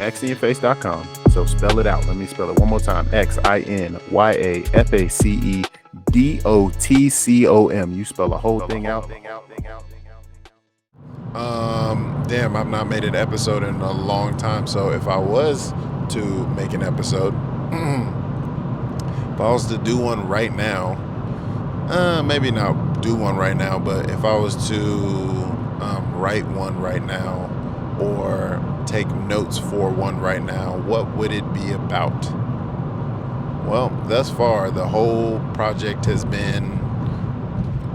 xinyaface.com. So spell it out. Let me spell it one more time. XINYAFACEDOTCOM. You spell the whole thing out. Damn, I've not made an episode in a long time. So if I was to make an episode, if I was to do one right now, maybe not do one right now, but if I was to write one right now or take notes for one right now, what would it be about? Well, thus far, the whole project has been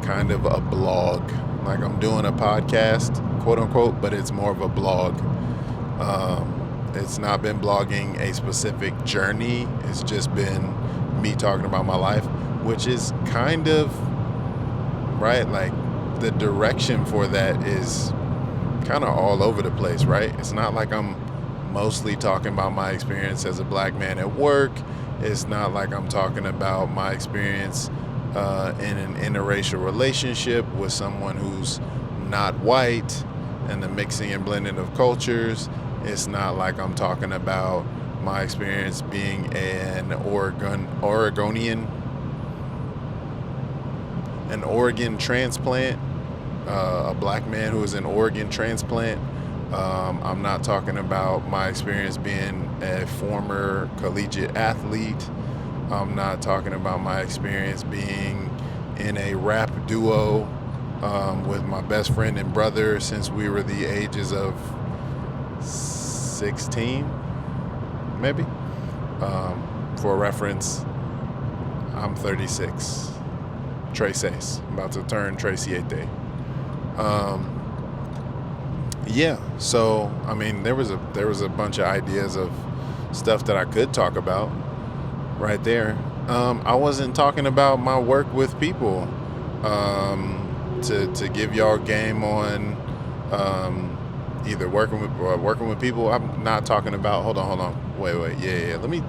kind of a blog. Like I'm doing a podcast, quote unquote, but it's more of a blog. It's not been blogging a specific journey. It's just been me talking about my life, which is kind of, right? Like the direction for that is kind of all over the place, right? It's not like I'm mostly talking about my experience as a black man at work. It's not like I'm talking about my experience in an interracial relationship with someone who's not white and the mixing and blending of cultures. It's not like I'm talking about my experience being an Oregonian, an Oregon transplant, a black man who is an Oregon transplant. I'm not talking about my experience being a former collegiate athlete. I'm not talking about my experience being in a rap duo with my best friend and brother since we were the ages of 16, maybe. For reference, I'm 36. Tres seis. I'm about to turn Tres siete. Yeah, so I mean, there was a bunch of ideas of stuff that I could talk about right there. I wasn't talking about my work with people. To give y'all game on either working with people. I'm not talking about. Hold on. Wait. Yeah. Let me.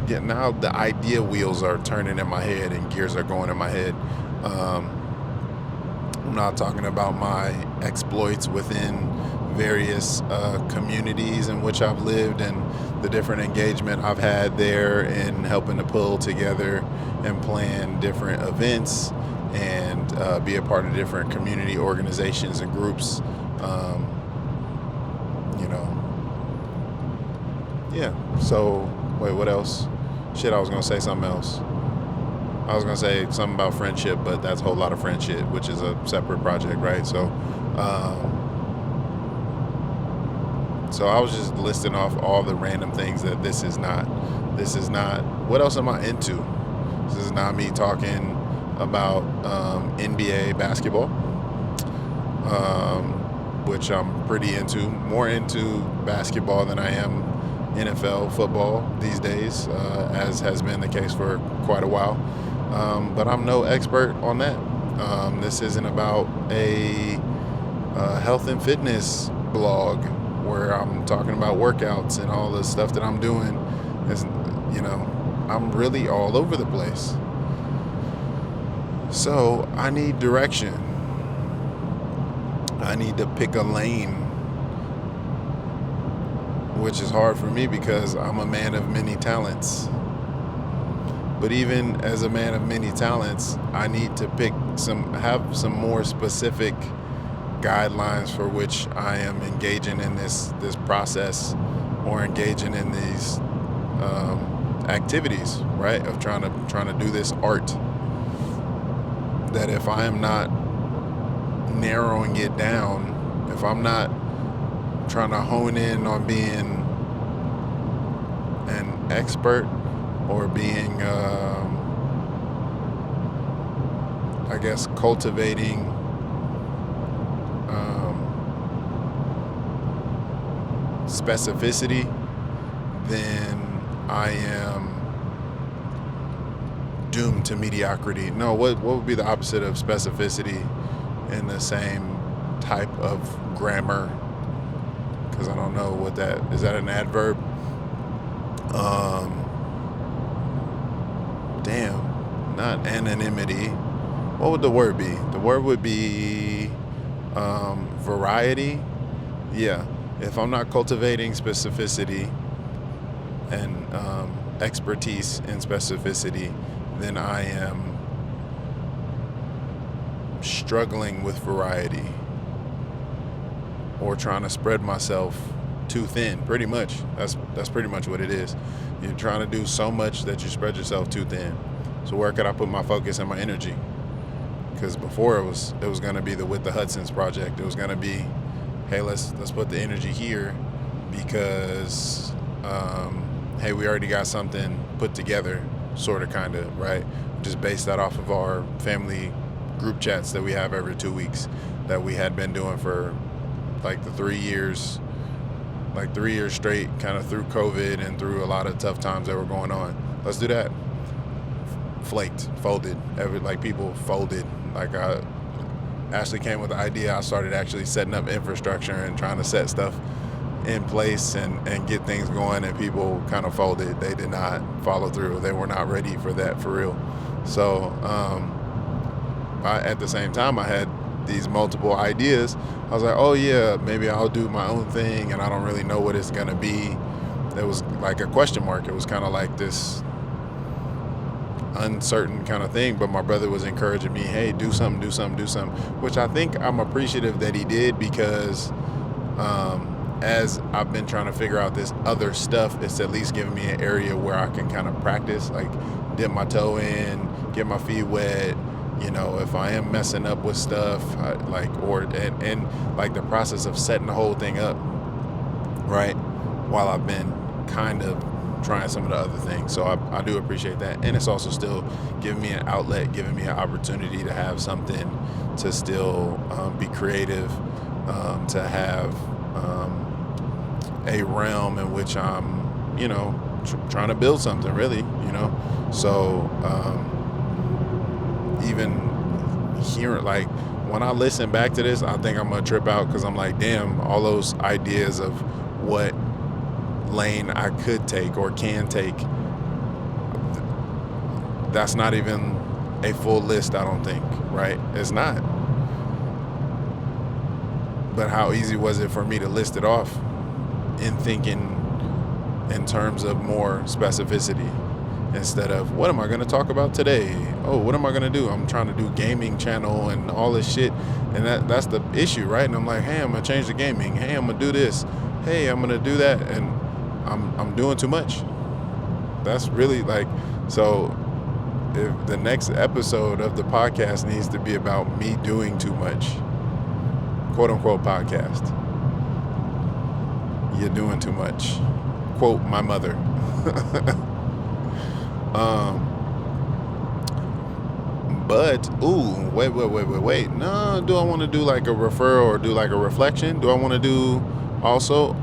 Yeah. Now the idea wheels are turning in my head and gears are going in my head. I'm not talking about my exploits within various communities in which I've lived and the different engagement I've had there in helping to pull together and plan different events and be a part of different community organizations and groups. Yeah. So, wait, what else? Shit, I was going to say something else. I was going to say something about friendship, but that's a whole lot of friendship, which is a separate project, right? So I was just listing off all the random things that this is not. What else am I into? This is not me talking about NBA basketball, which I'm pretty into. More into basketball than I am NFL football these days, as has been the case for quite a while. But I'm no expert on that. This isn't about a health and fitness blog where I'm talking about workouts and all the stuff that I'm doing. I'm really all over the place. So I need direction. I need to pick a lane, which is hard for me because I'm a man of many talents. But even as a man of many talents, I need to have some more specific guidelines for which I am engaging in this process or engaging in these activities, right? Of trying to do this art. That if I am not narrowing it down, if I'm not trying to hone in on being an expert or being, I guess, cultivating specificity, then I am doomed to mediocrity. No, what would be the opposite of specificity in the same type of grammar? Because I don't know what that is. That an adverb? Damn, not anonymity. What would the word be? The word would be variety. Yeah. if I'm not cultivating specificity and expertise in specificity, then I am struggling with variety or trying to spread myself too thin. Pretty much, that's pretty much what it is. You're trying to do so much that you spread yourself too thin. So where could I put my focus and my energy? Because before it was going to be the With the Hudsons project. It was going to be, hey, let's put the energy here because hey, we already got something put together, sort of, kind of, right? Just base that off of our family group chats that we have every 2 weeks that we had been doing for like the 3 years, like 3 years straight, kind of through COVID and through a lot of tough times that were going on. Let's do that. Flaked, folded, people folded. Like Ashley came with the idea. I started actually setting up infrastructure and trying to set stuff in place and get things going, and people kind of folded. They did not follow through. They were not ready for that for real. So at the same time, I had these multiple ideas. I was like, oh yeah, maybe I'll do my own thing, and I don't really know what it's gonna be. It was like a question mark. It was kind of like this uncertain kind of thing, but my brother was encouraging me, hey, do something, which I think I'm appreciative that he did, because as I've been trying to figure out this other stuff, it's at least giving me an area where I can kind of practice, like dip my toe in, get my feet wet. You know, if I am messing up with stuff, and like the process of setting the whole thing up, right, while I've been kind of trying some of the other things. So I do appreciate that. And it's also still giving me an outlet, giving me an opportunity to have something to still be creative, to have a realm in which I'm, trying to build something, really, So even hearing, like, when I listen back to this, I think I'm gonna trip out, because I'm like, damn, all those ideas of what lane I could take or can take, that's not even a full list, I don't think, right? It's not. But how easy was it for me to list it off in thinking in terms of more specificity, instead of what am I going to talk about today? Oh, what am I going to do? I'm trying to do gaming channel and all this shit, and that's the issue, right? And I'm like, hey, I'm going to change the gaming. Hey, I'm going to do this. Hey, I'm going to do that, and I'm doing too much. That's really like, so if the next episode of the podcast needs to be about me doing too much, quote unquote podcast, you're doing too much, quote my mother. But wait, no, do I want to do like a referral or do like a reflection? Do I want to do also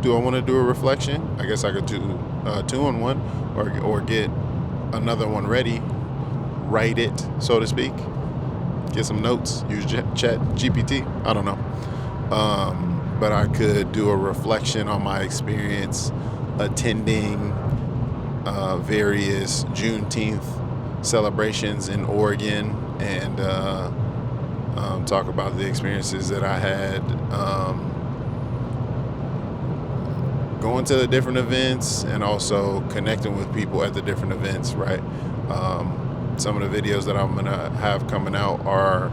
do I want to do a reflection? I guess I could do 2-in-1, or get another one ready, write it, so to speak, get some notes, use chat GPT, I don't know. But I could do a reflection on my experience attending various Juneteenth celebrations in Oregon, and talk about the experiences that I had going to the different events, and also connecting with people at the different events, right? Some of the videos that I'm gonna have coming out are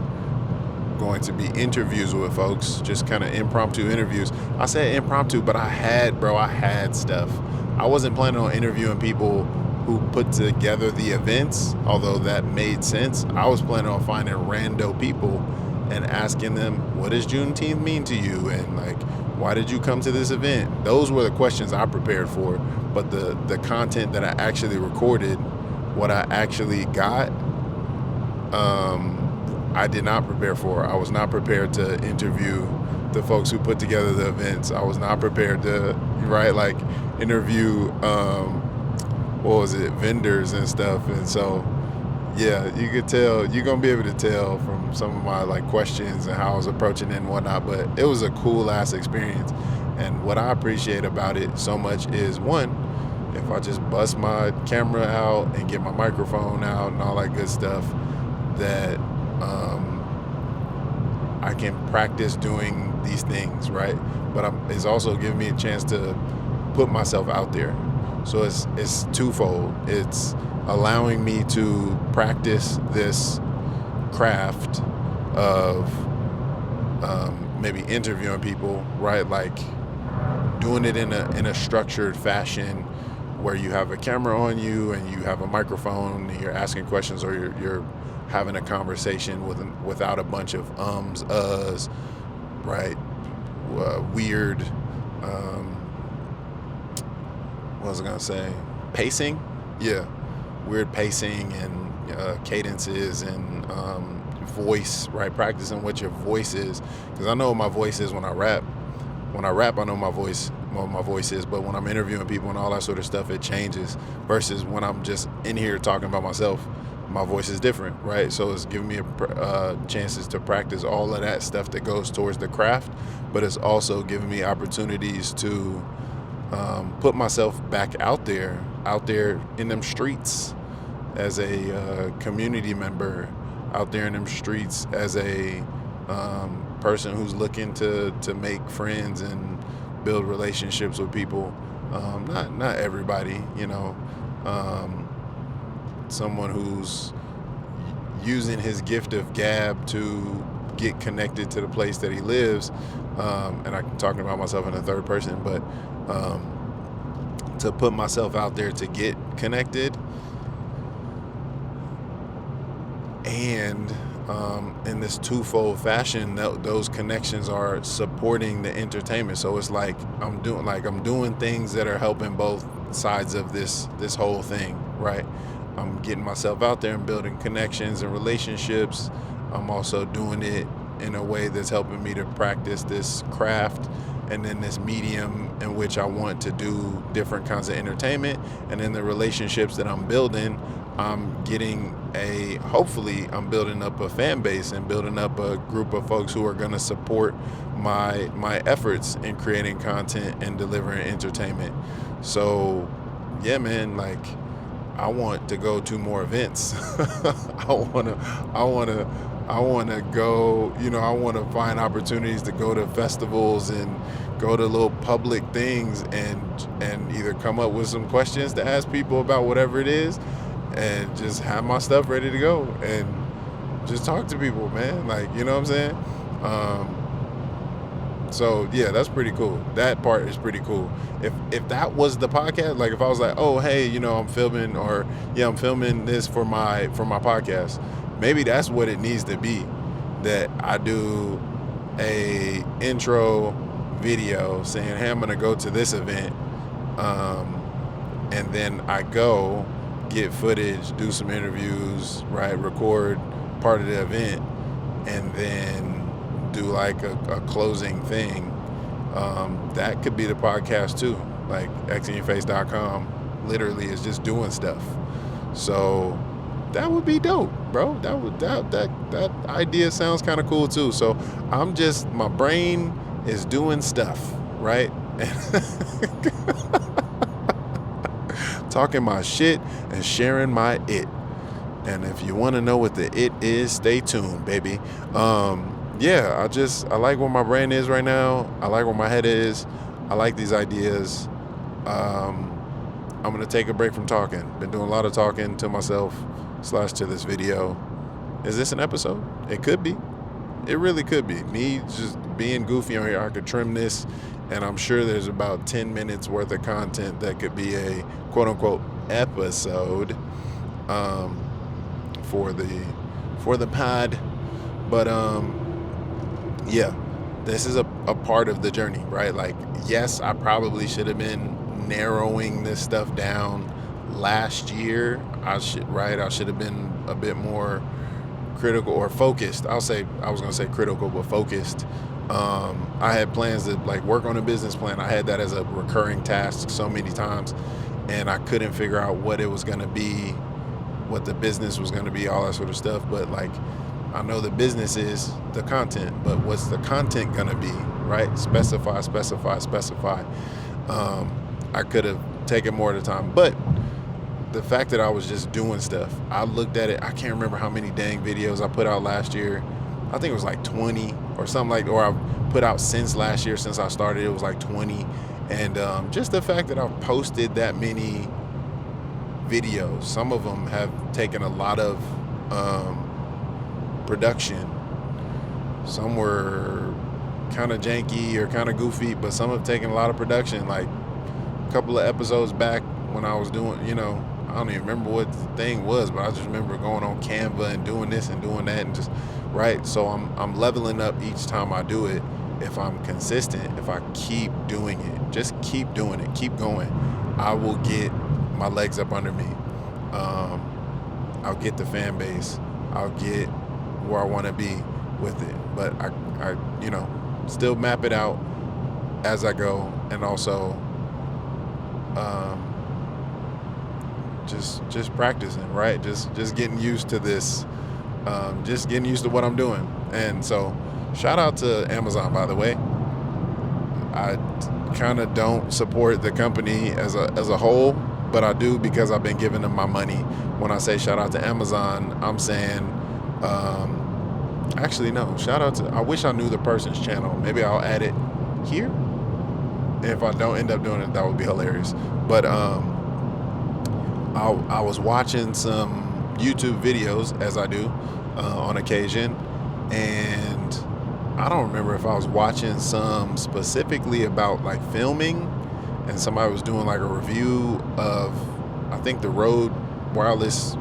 going to be interviews with folks, just kind of impromptu interviews. I said impromptu, but I had stuff. I wasn't planning on interviewing people who put together the events, although that made sense. I was planning on finding rando people and asking them, what does Juneteenth mean to you? And like, why did you come to this event? Those were the questions I prepared for. But the content that I actually recorded, what I actually got, I did not prepare for. I was not prepared to interview the folks who put together the events. I was not prepared to, interview, vendors and stuff. And so, yeah, you could tell, you're going to be able to tell from some of my questions and how I was approaching it and whatnot, but it was a cool ass experience. And what I appreciate about it so much is, one, if I just bust my camera out and get my microphone out and all that good stuff, that I can practice doing these things, right? But it's also giving me a chance to put myself out there. So it's twofold. It's allowing me to practice this craft of maybe interviewing people, right? Like doing it in a structured fashion where you have a camera on you and you have a microphone and you're asking questions, or you're having a conversation without a bunch of uhs, right? Weird, what was I gonna say? Pacing? Yeah. Weird pacing and cadences and voice, right? Practicing what your voice is. Because I know what my voice is when I rap. When I rap, I know what my voice is, but when I'm interviewing people and all that sort of stuff, it changes. Versus when I'm just in here talking about myself, my voice is different, right? So it's giving me chances to practice all of that stuff that goes towards the craft, but it's also giving me opportunities to put myself back out there in them streets as a community member, out there in them streets as a person who's looking to make friends and build relationships with people. Not everybody, someone who's using his gift of gab to get connected to the place that he lives. And I'm talking about myself in the third person, but to put myself out there to get connected, and in this twofold fashion, those connections are supporting the entertainment. So it's like I'm doing things that are helping both sides of this whole thing, right? I'm getting myself out there and building connections and relationships. I'm also doing it in a way that's helping me to practice this craft and then this medium in which I want to do different kinds of entertainment. And in the relationships that I'm building, I'm getting hopefully I'm building up a fan base and building up a group of folks who are going to support my efforts in creating content and delivering entertainment. So yeah, man, like I want to go to more events. I want to go, I want to find opportunities to go to festivals and go to little public things and either come up with some questions to ask people about whatever it is, and just have my stuff ready to go and just talk to people, man. Like, you know what I'm saying? So yeah, that's pretty cool. That part is pretty cool. If that was the podcast, like if I was like, oh hey, I'm filming, or yeah, I'm filming this for my podcast, maybe that's what it needs to be. That I do a intro video saying, hey, I'm gonna go to this event, and then I go get footage, do some interviews, right, record part of the event, and then do like a closing thing. That could be the podcast too. Like xinyourface.com literally is just doing stuff. So that would be dope, bro. That idea sounds kind of cool too. So my brain is doing stuff, right? Talking my shit and sharing my it. And if you want to know what the it is, stay tuned, baby. Yeah, I like where my brain is right now. I like where my head is. I like these ideas. I'm going to take a break from talking. Been doing a lot of talking to myself / to this video. Is this an episode? It could be. It really could be. Me just being goofy on here. I could trim this, and I'm sure there's about 10 minutes worth of content that could be a quote-unquote episode for the pod. But yeah, this is a part of the journey, right? Like, yes, I probably should have been narrowing this stuff down last year. I should have been a bit more critical or focused. I was gonna say critical, but focused. I had plans to like work on a business plan. I had that as a recurring task so many times, and I couldn't figure out what it was gonna be, what the business was gonna be, all that sort of stuff. But like, I know the business is the content, but what's the content gonna be, right? Specify. I could have taken more of the time, but the fact that I was just doing stuff, I looked at it, I can't remember how many dang videos I put out last year. I think it was like 20 or something like, or I've put out since last year, since I started, it was like 20. And just the fact that I've posted that many videos, some of them have taken a lot of production. Some were kind of janky or kind of goofy, but some have taken a lot of production. Like a couple of episodes back when I was doing, I don't even remember what the thing was, but I just remember going on Canva and doing this and doing that and just, right? So I'm leveling up each time I do it. If I'm consistent, if I keep doing it, just keep doing it, keep going, I will get my legs up under me. I'll get the fan base. I'll get where I want to be with it. But I still map it out as I go, and also just practicing, right? Just getting used to this, just getting used to what I'm doing. And so shout out to Amazon, by the way. I kind of don't support the company as a whole, but I do because I've been giving them my money. When I say shout out to Amazon, I'm saying, actually no, shout out to, I wish I knew the person's channel. Maybe I'll add it here. And if I don't end up doing it, that would be hilarious. But I was watching some YouTube videos, as I do on occasion, and I don't remember if I was watching some specifically about like filming, and somebody was doing like a review of, I think, the Rode wireless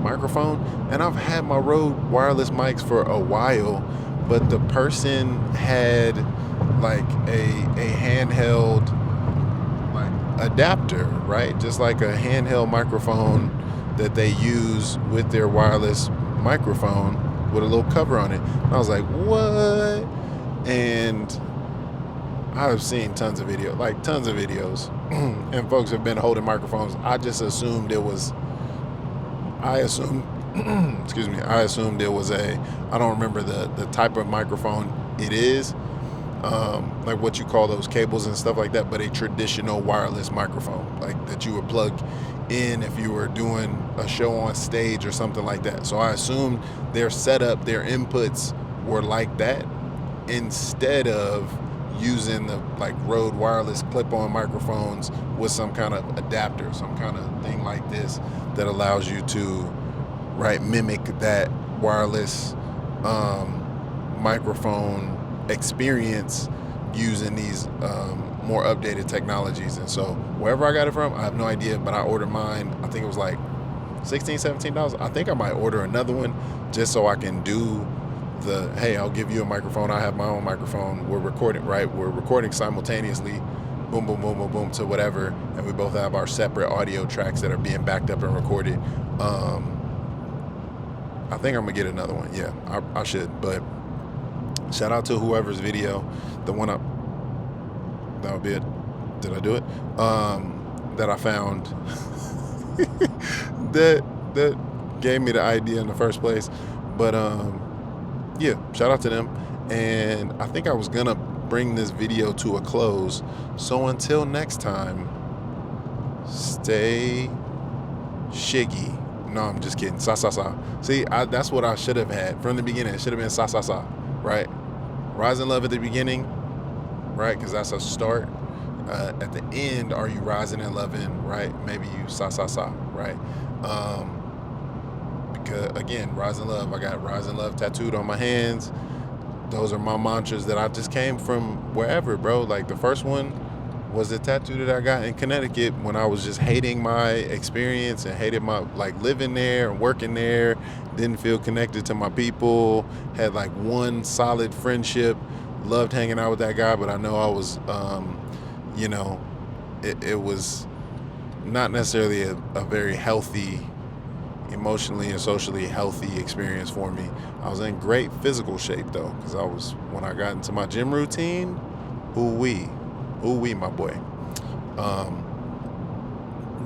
microphone. And I've had my Rode wireless mics for a while, but the person had like a handheld like adapter, right? Just like a handheld microphone that they use with their wireless microphone with a little cover on it. And I was like, what? And I've seen tons of videos, and folks have been holding microphones. I assumed it was I assumed it was I don't remember the type of microphone it is, like what you call those cables and stuff like that, but a traditional wireless microphone, like that you would plug in if you were doing a show on stage or something like that. So I assumed their setup, their inputs were like that, instead of using the like Rode wireless clip-on microphones with some kind of adapter, some kind of thing like this that allows you to, right, mimic that wireless microphone experience using these more updated technologies. And so wherever I got it from, I have no idea, but I ordered mine. I think it was like $16, $17. I think I might order another one just so I can do the, hey, I'll give you a microphone, I have my own microphone, we're recording, right? We're recording simultaneously, boom, boom, boom, boom, boom, to whatever, and we both have our separate audio tracks that are being backed up and recorded. I think I'm gonna get another one. Yeah, I should. But shout out to whoever's video, the one up, that would be it. Did I do it? That I found that gave me the idea in the first place. But yeah, shout out to them. And I think I was gonna bring this video to a close. So until next time, stay shiggy. No, I'm just kidding. Sa sa sa. See, that's what I should have had from the beginning. It should have been sa sa sa, right? Rise in love at the beginning, right? Because that's a start. At the end, are you rising and loving, right? Maybe you sa sa sa, right? Because again, rise in love. I got rise in love tattooed on my hands. Those are my mantras that I just came from wherever, bro. Like the first one was the tattoo that I got in Connecticut when I was just hating my experience and hated my like living there and working there. Didn't feel connected to my people. Had like one solid friendship. Loved hanging out with that guy, but I know I was, it was not necessarily a very healthy, emotionally and socially healthy experience for me. I was in great physical shape though, because when I got into my gym routine, ooh-wee, my boy.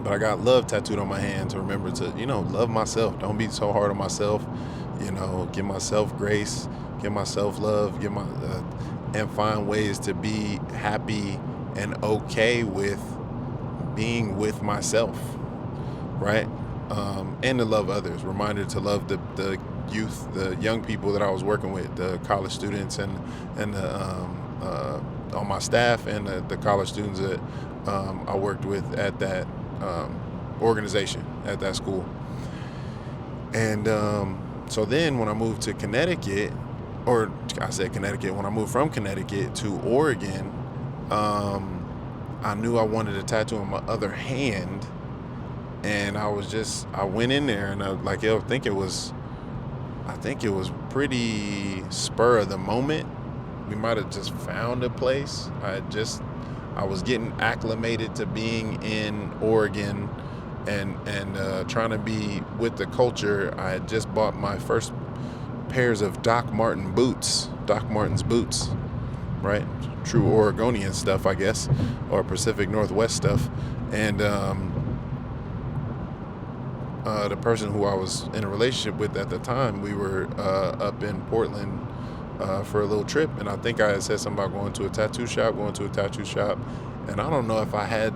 But I got love tattooed on my hand to remember to, love myself. Don't be so hard on myself. Give myself grace, give myself love, and find ways to be happy and okay with being with myself, right? And to love others. Reminder to love the youth, the young people that I was working with, the college students and the on my staff, and the college students that I worked with at that organization at that school. And so then when I moved to Connecticut, or I said Connecticut, when I moved from Connecticut to Oregon, I knew I wanted a tattoo on my other hand. And I went in there, and I think it was pretty spur of the moment. We might have just found a place. I was getting acclimated to being in Oregon and trying to be with the culture. I had just bought my first pairs of Doc Martens boots, right? True Oregonian stuff, I guess, or Pacific Northwest stuff. And the person who I was in a relationship with at the time, we were up in Portland for a little trip, and I think I had said something about going to a tattoo shop, and I don't know if I had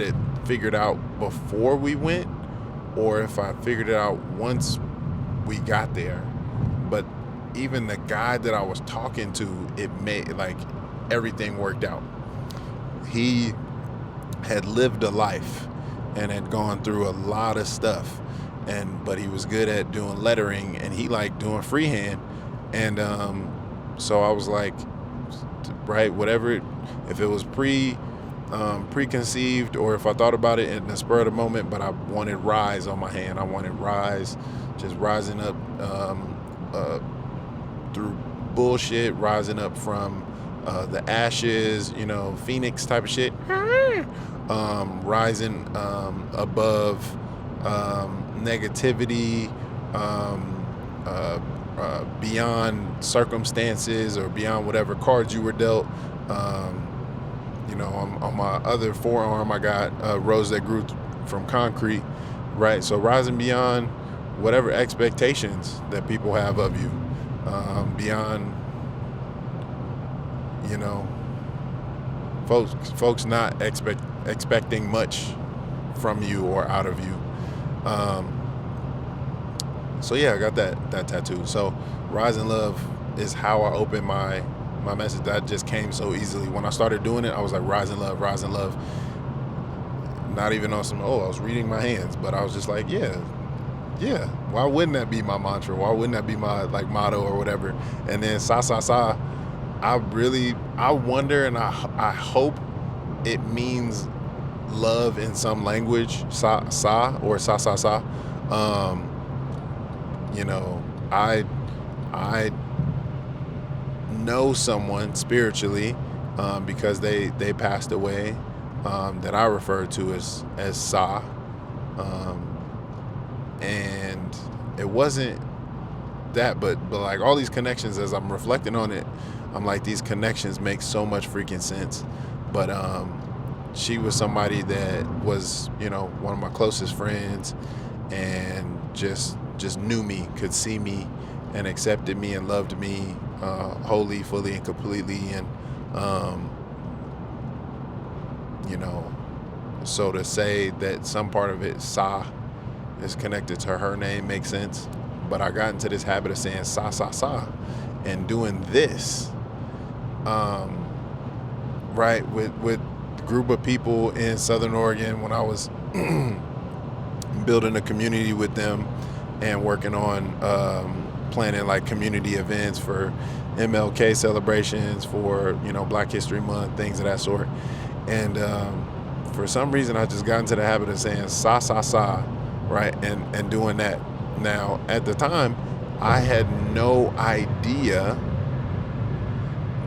it figured out before we went, or if I figured it out once we got there. But even the guy that I was talking to, it made everything worked out. He had lived a life and had gone through a lot of stuff, but he was good at doing lettering, and he liked doing freehand. And so I was like, right, whatever, if it was preconceived, or if I thought about it in the spur of the moment, but I wanted rise on my hand. I wanted rise, just rising up through bullshit, rising up from the ashes, Phoenix type of shit. Rising above negativity, beyond circumstances or beyond whatever cards you were dealt. On my other forearm, I got rose that grew from concrete, right? So rising beyond whatever expectations that people have of you, beyond, folks not expecting much from you or out of you. So yeah, I got that tattoo. So Rise in Love is how I open my message. That just came so easily. When I started doing it, I was like, rise in love, rise in love. Not even on I was reading my hands, but I was just like, yeah. Why wouldn't that be my mantra? Why wouldn't that be my motto or whatever? And then sa. I wonder, and I hope it means love in some language, sa or sa. I know someone spiritually because they passed away that I refer to as Sa, and it wasn't that, but all these connections, as I'm reflecting on it, I'm like, these connections make so much freaking sense. But she was somebody that was one of my closest friends, and just knew me, could see me, and accepted me and loved me wholly, fully, and completely. And so to say that some part of it, Sa, is connected to her name makes sense. But I got into this habit of saying sa, and doing this, right, with a group of people in Southern Oregon when I was building a community with them and working on planning community events for MLK celebrations, for Black History Month, things of that sort. And for some reason, I just got into the habit of saying sa, right, and doing that. Now, at the time, I had no idea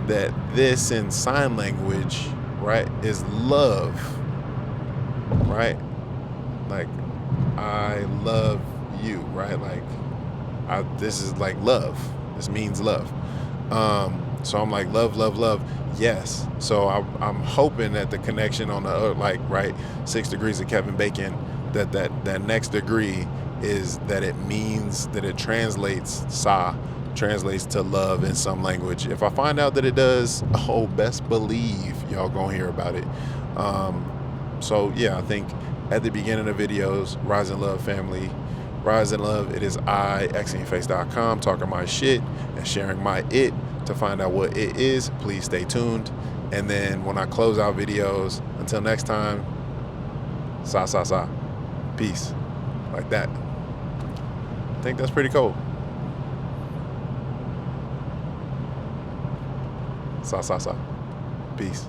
that this in sign language, right, is love, right? I love you, right? This is love. This means love. So I'm like, love, yes. So I'm hoping that the connection on the 6 degrees of Kevin Bacon, that next degree is that it means that it translates to love in some language. If I find out that it does, best believe y'all gonna hear about it. So yeah, I think at the beginning of videos, Rise in Love family, Rise in love. It is I, xingface.com, talking my shit and sharing my it. To find out what it is, please stay tuned. And then when I close out videos, until next time, sa sa sa. Peace. Like that. I think that's pretty cool. Sa sa sa. Peace.